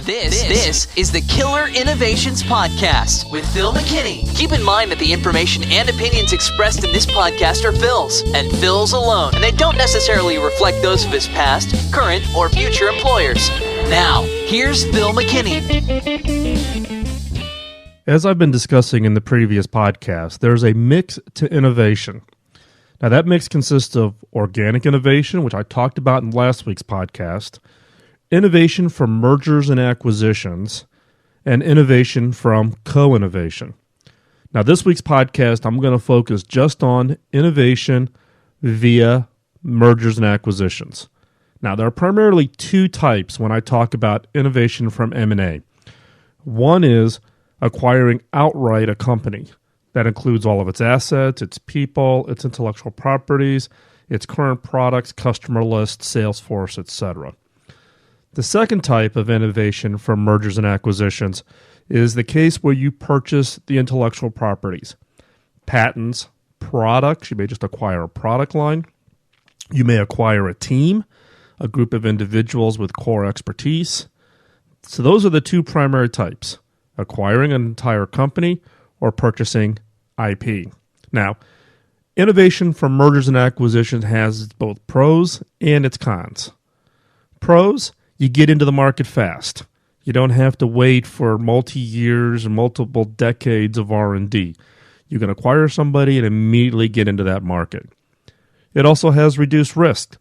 This is the Killer Innovations Podcast with Phil McKinney. Keep in mind that the information and opinions expressed in this podcast are Phil's, and Phil's alone, and they don't necessarily reflect those of his past, current, or future employers. Now, here's Phil McKinney. As I've been discussing in the previous podcast, there's a mix to innovation. Now, that mix consists of organic innovation, which I talked about in last week's podcast, innovation from mergers and acquisitions, and innovation from co-innovation. Now, this week's podcast, I'm going to focus just on innovation via mergers and acquisitions. Now, there are primarily two types when I talk about innovation from M&A. One is acquiring outright a company. That includes all of its assets, its people, its intellectual properties, its current products, customer list, sales force, etc. The second type of innovation from mergers and acquisitions is the case where you purchase the intellectual properties, patents, products. You may just acquire a product line. You may acquire a team, a group of individuals with core expertise. So those are the two primary types, acquiring an entire company or purchasing IP. Now, innovation from mergers and acquisitions has both pros and its cons. Pros: you get into the market fast. You don't have to wait for multi-years and multiple decades of R&D. You can acquire somebody and immediately get into that market. It also has reduced risk.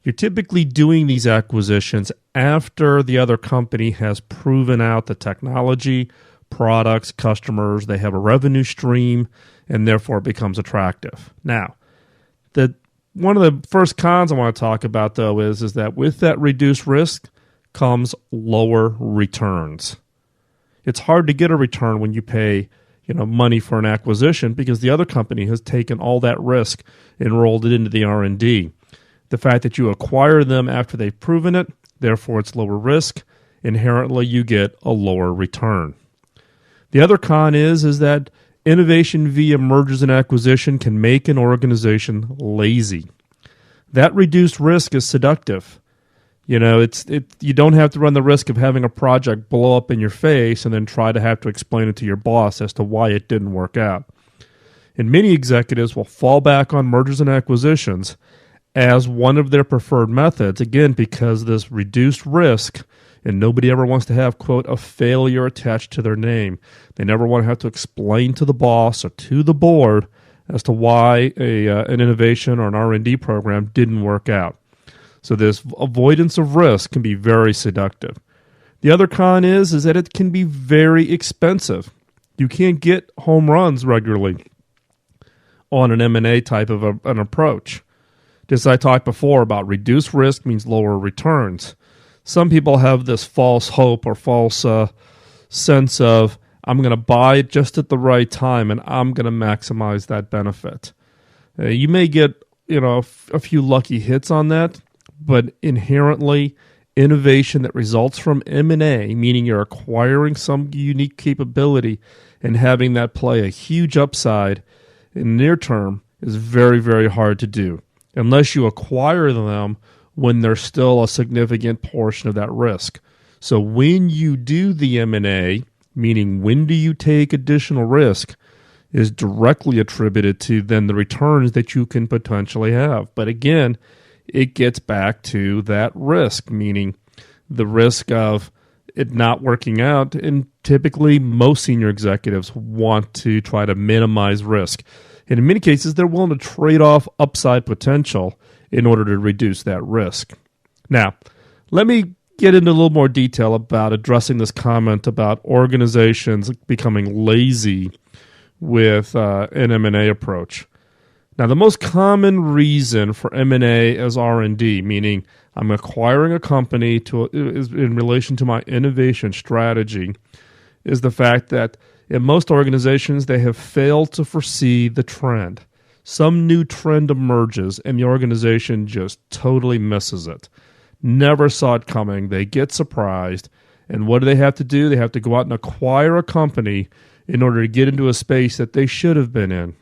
You're typically doing these acquisitions after the other company has proven out the technology, products, customers, they have a revenue stream, and therefore it becomes attractive. Now, one of the first cons I want to talk about, though, is that with that reduced risk comes lower returns. It's hard to get a return when you pay money for an acquisition because the other company has taken all that risk and rolled it into the R&D. The fact that you acquire them after they've proven it, therefore it's lower risk, inherently you get a lower return. The other con is that innovation via mergers and acquisition can make an organization lazy. That reduced risk is seductive. You don't have to run the risk of having a project blow up in your face and then try to have to explain it to your boss as to why it didn't work out. And many executives will fall back on mergers and acquisitions as one of their preferred methods, again, because this reduced risk, and nobody ever wants to have, quote, a failure attached to their name. They never want to have to explain to the boss or to the board as to why an innovation or an R&D program didn't work out. So this avoidance of risk can be very seductive. The other con is that it can be very expensive. You can't get home runs regularly on an M&A type of an approach. Just as I talked before about reduced risk means lower returns. Some people have this false hope or false sense of, I'm going to buy it just at the right time and I'm going to maximize that benefit. You may get a few lucky hits on that, but inherently innovation that results from M&A, meaning you're acquiring some unique capability and having that play a huge upside in the near term, is very, very hard to do unless you acquire them when there's still a significant portion of that risk. So when you do the M&A, meaning when do you take additional risk, is directly attributed to then the returns that you can potentially have. But again, it gets back to that risk, meaning the risk of it not working out. And typically, most senior executives want to try to minimize risk. And in many cases, they're willing to trade off upside potential in order to reduce that risk. Now, let me get into a little more detail about addressing this comment about organizations becoming lazy with an M&A approach. Now, the most common reason for M&A as R&D, meaning I'm acquiring a company is in relation to my innovation strategy, is the fact that in most organizations, they have failed to foresee the trend. Some new trend emerges, and the organization just totally misses it. Never saw it coming. They get surprised. And what do they have to do? They have to go out and acquire a company in order to get into a space that they should have been in.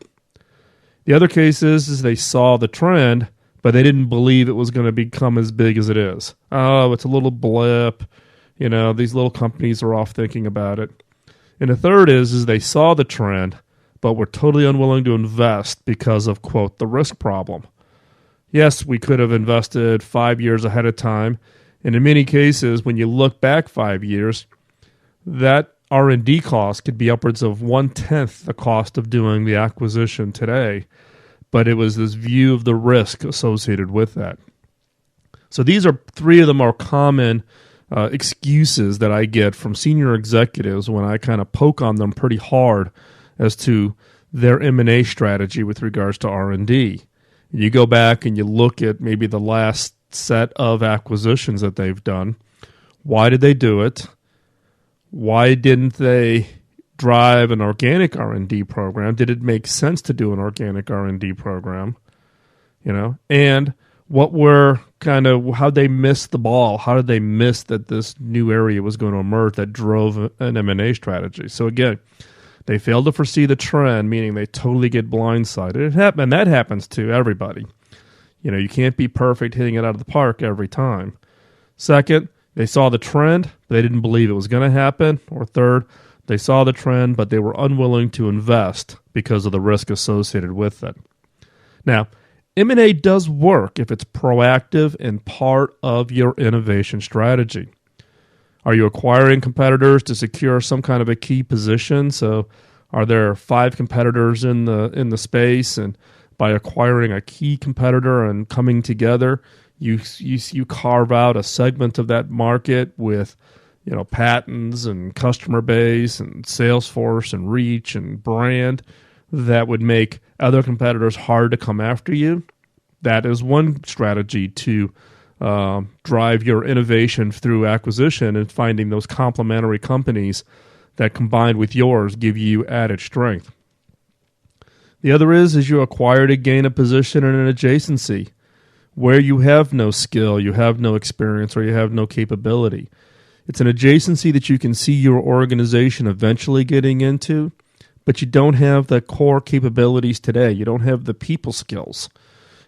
The other case is they saw the trend, but they didn't believe it was going to become as big as it is. Oh, it's a little blip. These little companies are off thinking about it. And the third is they saw the trend, but were totally unwilling to invest because of, quote, the risk problem. Yes, we could have invested 5 years ahead of time. And in many cases, when you look back 5 years, that R&D cost could be upwards of 1/10 the cost of doing the acquisition today. But it was this view of the risk associated with that. So these are three of the more common excuses that I get from senior executives when I kind of poke on them pretty hard as to their M&A strategy with regards to R&D. You go back and you look at maybe the last set of acquisitions that they've done. Why did they do it? Why didn't they drive an organic R&D program? Did it make sense to do an organic R&D program? And what were how'd they miss the ball? How did they miss that this new area was going to emerge that drove an M&A strategy? So again, they failed to foresee the trend, meaning they totally get blindsided. And that happens to everybody. You can't be perfect hitting it out of the park every time. Second, they saw the trend, but they didn't believe it was going to happen. Or third, they saw the trend, but they were unwilling to invest because of the risk associated with it. Now, M&A does work if it's proactive and part of your innovation strategy. Are you acquiring competitors to secure some kind of a key position? So are there 5 competitors in the space, and by acquiring a key competitor and coming together, you carve out a segment of that market with patents and customer base and sales force and reach and brand that would make other competitors hard to come after you? That is one strategy to drive your innovation through acquisition and finding those complementary companies that combined with yours give you added strength. The other is you acquire to gain a position in an adjacency where you have no skill, you have no experience, or you have no capability. It's an adjacency that you can see your organization eventually getting into, but you don't have the core capabilities today. You don't have the people skills.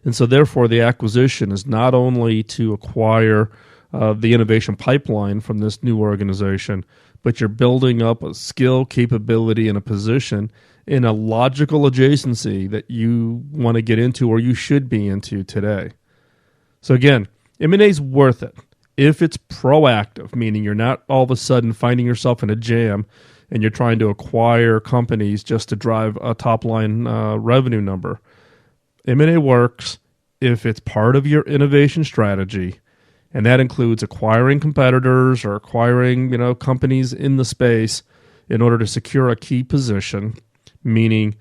And so therefore the acquisition is not only to acquire the innovation pipeline from this new organization, but you're building up a skill, capability, and a position in a logical adjacency that you want to get into or you should be into today. So again, M&A is worth it if it's proactive, meaning you're not all of a sudden finding yourself in a jam and you're trying to acquire companies just to drive a top-line revenue number. M&A works if it's part of your innovation strategy, and that includes acquiring competitors or acquiring companies in the space in order to secure a key position, meaning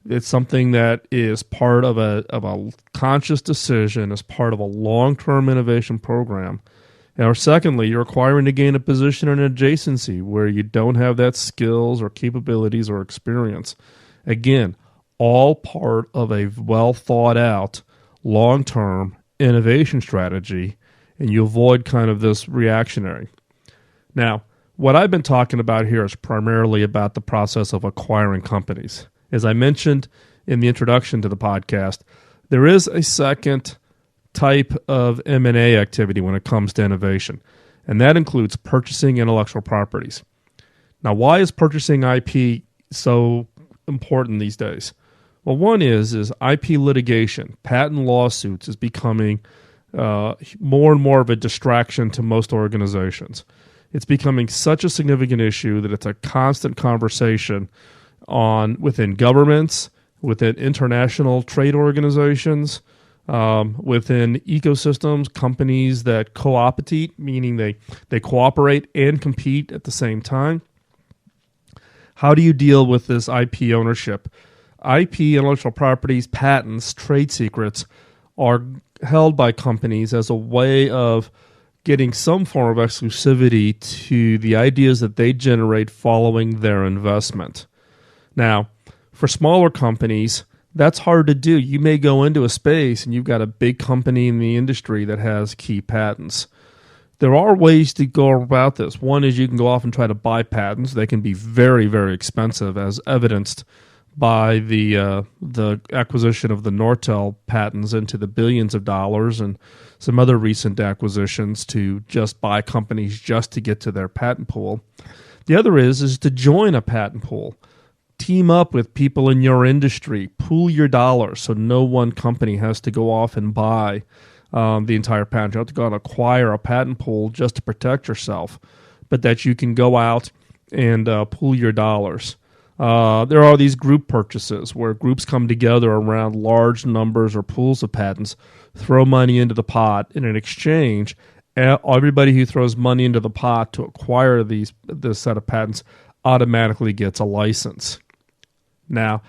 it's something that is part of a conscious decision as part of a long-term innovation program. Or secondly, you're acquiring to gain a position in an adjacency where you don't have that skills or capabilities or experience. Again, all part of a well-thought-out, long-term innovation strategy, and you avoid kind of this reactionary. Now, what I've been talking about here is primarily about the process of acquiring companies. As I mentioned in the introduction to the podcast, there is a second type of M&A activity when it comes to innovation, and that includes purchasing intellectual properties. Now, why is purchasing IP so important these days? Well, one is IP litigation, patent lawsuits is becoming more and more of a distraction to most organizations. It's becoming such a significant issue that it's a constant conversation within governments, within international trade organizations, within ecosystems, companies that co-opete, meaning they cooperate and compete at the same time. How do you deal with this IP ownership? IP, intellectual properties, patents, trade secrets are held by companies as a way of getting some form of exclusivity to the ideas that they generate following their investment. Now, for smaller companies, that's hard to do. You may go into a space and you've got a big company in the industry that has key patents. There are ways to go about this. One is you can go off and try to buy patents. They can be very, very expensive, as evidenced by the acquisition of the Nortel patents into the billions of dollars, and some other recent acquisitions to just buy companies just to get to their patent pool. The other is to join a patent pool. Team up with people in your industry. Pool your dollars so no one company has to go off and buy the entire patent. You have to go out and acquire a patent pool just to protect yourself, but that you can go out and pool your dollars. There are these group purchases where groups come together around large numbers or pools of patents, throw money into the pot, and in exchange, everybody who throws money into the pot to acquire this set of patents automatically gets a license. Now,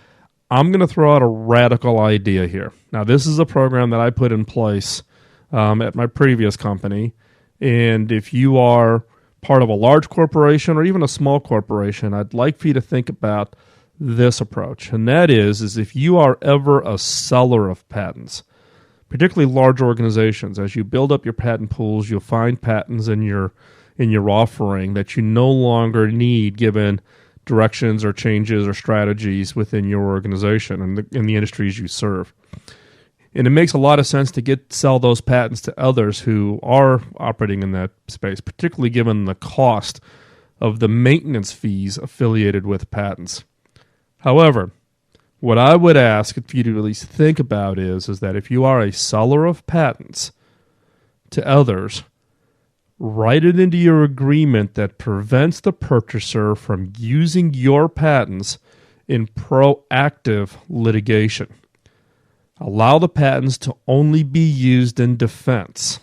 I'm going to throw out a radical idea here. Now, this is a program that I put in place at my previous company, and if you are part of a large corporation or even a small corporation, I'd like for you to think about this approach, and that is if you are ever a seller of patents, particularly large organizations, as you build up your patent pools, you'll find patents in your offering that you no longer need given directions or changes or strategies within your organization and in the industries you serve. And it makes a lot of sense to sell those patents to others who are operating in that space, particularly given the cost of the maintenance fees affiliated with patents. However, what I would ask for you to at least think about is that if you are a seller of patents to others, write it into your agreement that prevents the purchaser from using your patents in proactive litigation. Allow the patents to only be used in defense.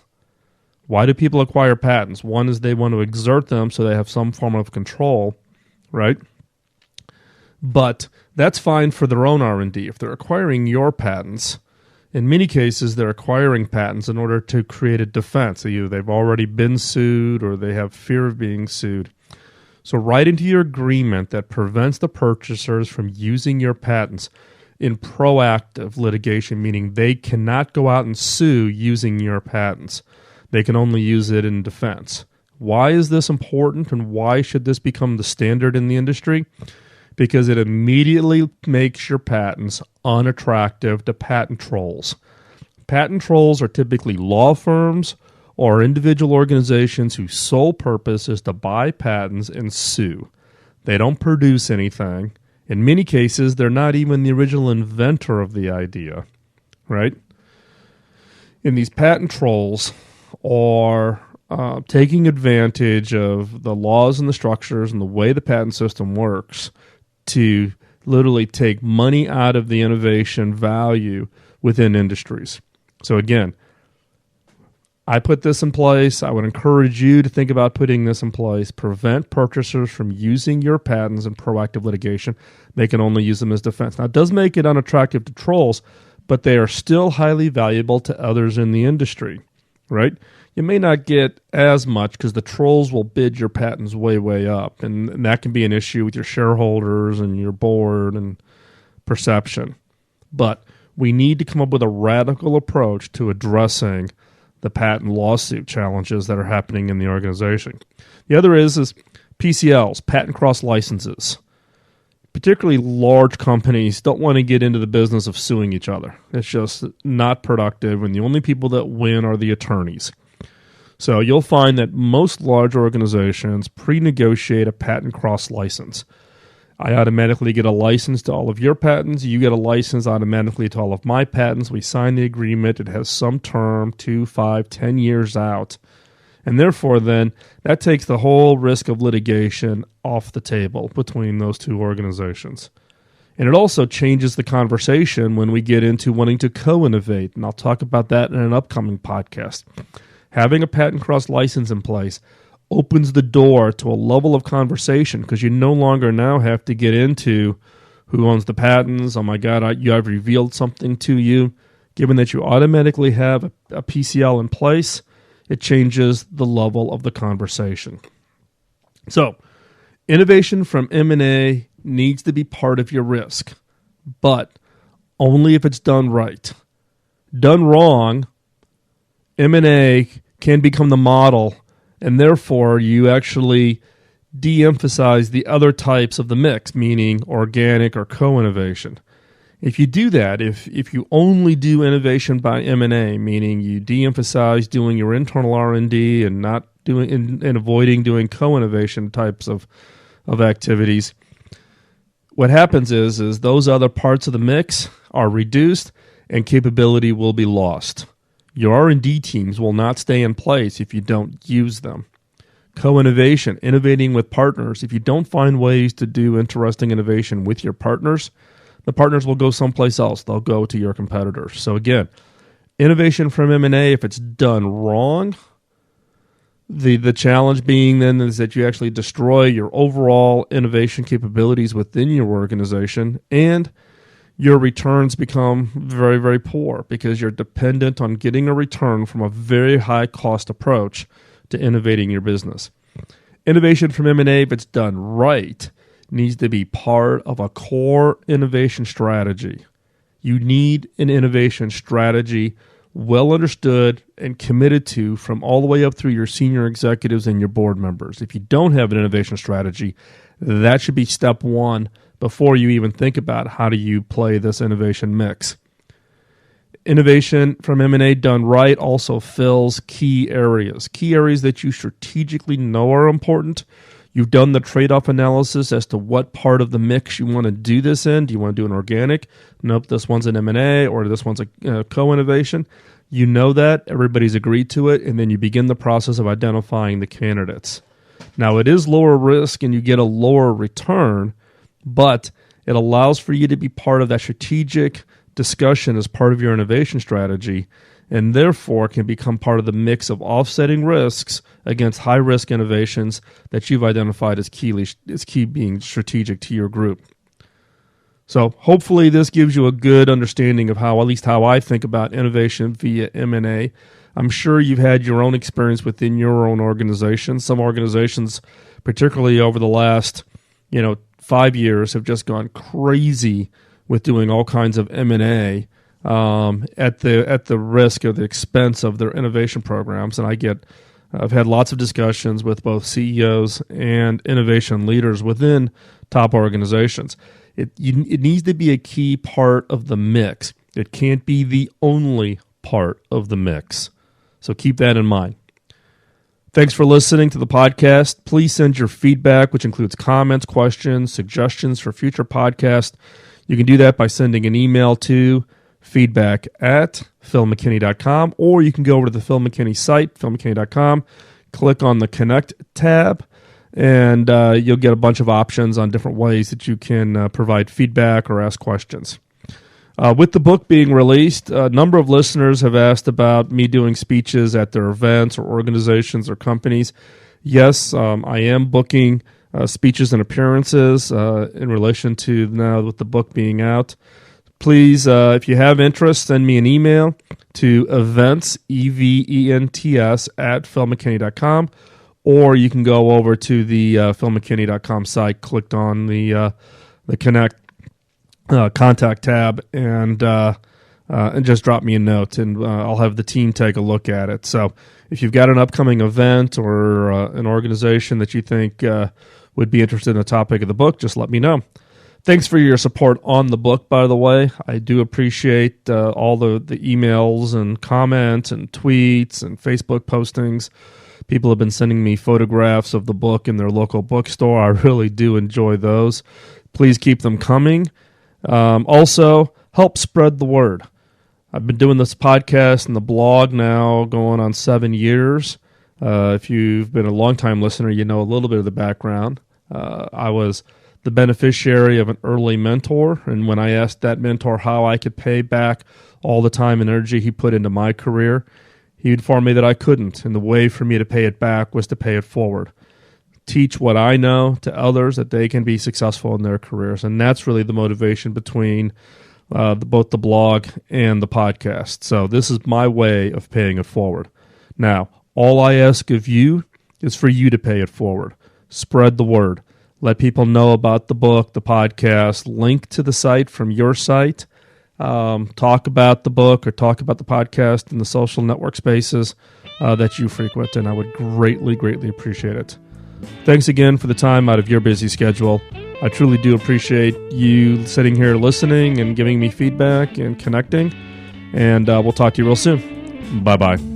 Why do people acquire patents? One is they want to exert them so they have some form of control, right? But that's fine for their own R&D. If they're acquiring your patents, in many cases, they're acquiring patents in order to create a defense. Either they've already been sued or they have fear of being sued. So write into your agreement that prevents the purchasers from using your patents in proactive litigation, meaning they cannot go out and sue using your patents. They can only use it in defense. Why is this important, and why should this become the standard in the industry? Because it immediately makes your patents unattractive to patent trolls. Patent trolls are typically law firms or individual organizations whose sole purpose is to buy patents and sue. They don't produce anything. In many cases, they're not even the original inventor of the idea, right? And these patent trolls are taking advantage of the laws and the structures and the way the patent system works to literally take money out of the innovation value within industries. So again, I put this in place. I would encourage you to think about putting this in place. Prevent purchasers from using your patents in proactive litigation. They can only use them as defense. Now, it does make it unattractive to trolls, but they are still highly valuable to others in the industry, right? You may not get as much because the trolls will bid your patents way, way up, and that can be an issue with your shareholders and your board and perception. But we need to come up with a radical approach to addressing the patent lawsuit challenges that are happening in the organization. The other is PCLs, patent cross licenses. Particularly large companies don't want to get into the business of suing each other. It's just not productive, and the only people that win are the attorneys. So you'll find that most large organizations pre-negotiate a patent cross license. I automatically get a license to all of your patents. You get a license automatically to all of my patents. We sign the agreement. It has some term, 2, 5, 10 years out. And therefore, then, that takes the whole risk of litigation off the table between those two organizations. And it also changes the conversation when we get into wanting to co-innovate. And I'll talk about that in an upcoming podcast. Having a patent cross license in place opens the door to a level of conversation because you no longer now have to get into who owns the patents. Oh my God, I've revealed something to you. Given that you automatically have a PCL in place, it changes the level of the conversation. So, innovation from M&A needs to be part of your risk, but only if it's done right. Done wrong, M&A can become the model, and therefore you actually de-emphasize the other types of the mix, meaning organic or co-innovation. If you do that, if you only do innovation by M&A, meaning you de-emphasize doing your internal R&D and not doing and avoiding doing co-innovation types of activities, what happens is those other parts of the mix are reduced and capability will be lost. Your R&D teams will not stay in place if you don't use them. Co-innovation, innovating with partners. If you don't find ways to do interesting innovation with your partners, the partners will go someplace else. They'll go to your competitors. So again, innovation from M&A, if it's done wrong, the challenge being then is that you actually destroy your overall innovation capabilities within your organization, and your returns become very, very poor because you're dependent on getting a return from a very high cost approach to innovating your business. Innovation from M&A, if it's done right, needs to be part of a core innovation strategy. You need an innovation strategy well understood and committed to from all the way up through your senior executives and your board members. If you don't have an innovation strategy, that should be step one before you even think about how do you play this innovation mix. Innovation from M&A done right also fills key areas that you strategically know are important. You've done the trade-off analysis as to what part of the mix you want to do this in. Do you want to do an organic? Nope, this one's an M&A, or this one's a co-innovation. You know that. Everybody's agreed to it, and then you begin the process of identifying the candidates. Now, it is lower risk, and you get a lower return, but it allows for you to be part of that strategic discussion as part of your innovation strategy, and therefore can become part of the mix of offsetting risks against high-risk innovations that you've identified as key being strategic to your group. So hopefully this gives you a good understanding of how I think about innovation via M&A. I'm sure you've had your own experience within your own organization. Some organizations, particularly over the last 5 years, have just gone crazy with doing all kinds of M&A at the risk or the expense of their innovation programs. And I've had lots of discussions with both CEOs and innovation leaders within top organizations. It needs to be a key part of the mix. It can't be the only part of the mix. So keep that in mind. Thanks for listening to the podcast. Please send your feedback, which includes comments, questions, suggestions for future podcasts. You can do that by sending an email to feedback@philmckinney.com, or you can go over to the Phil McKinney site, philmckinney.com, click on the Connect tab, and you'll get a bunch of options on different ways that you can provide feedback or ask questions. With the book being released, a number of listeners have asked about me doing speeches at their events or organizations or companies. Yes, I am booking speeches and appearances in relation to now with the book being out. Please, if you have interest, send me an email to events, events, @philmckinney.com, or you can go over to the philmckinney.com site, click on the Connect contact tab, and just drop me a note, and I'll have the team take a look at it. So if you've got an upcoming event or an organization that you think would be interested in the topic of the book, just let me know. Thanks for your support on the book, by the way. I do appreciate all the emails and comments and tweets and Facebook postings. People have been sending me photographs of the book in their local bookstore. I really do enjoy those. Please keep them coming. Also, help spread the word. I've been doing this podcast and the blog now going on 7 years. If you've been a long-time listener, you know a little bit of the background. I was the beneficiary of an early mentor, and when I asked that mentor how I could pay back all the time and energy he put into my career, he informed me that I couldn't, and the way for me to pay it back was to pay it forward. Teach what I know to others that they can be successful in their careers, and that's really the motivation between both the blog and the podcast. So this is my way of paying it forward. Now, all I ask of you is for you to pay it forward. Spread the word. Let people know about the book, the podcast, link to the site from your site. Talk about the book or talk about the podcast in the social network spaces that you frequent, and I would greatly, greatly appreciate it. Thanks again for the time out of your busy schedule. I truly do appreciate you sitting here listening and giving me feedback and connecting. And we'll talk to you real soon. Bye-bye.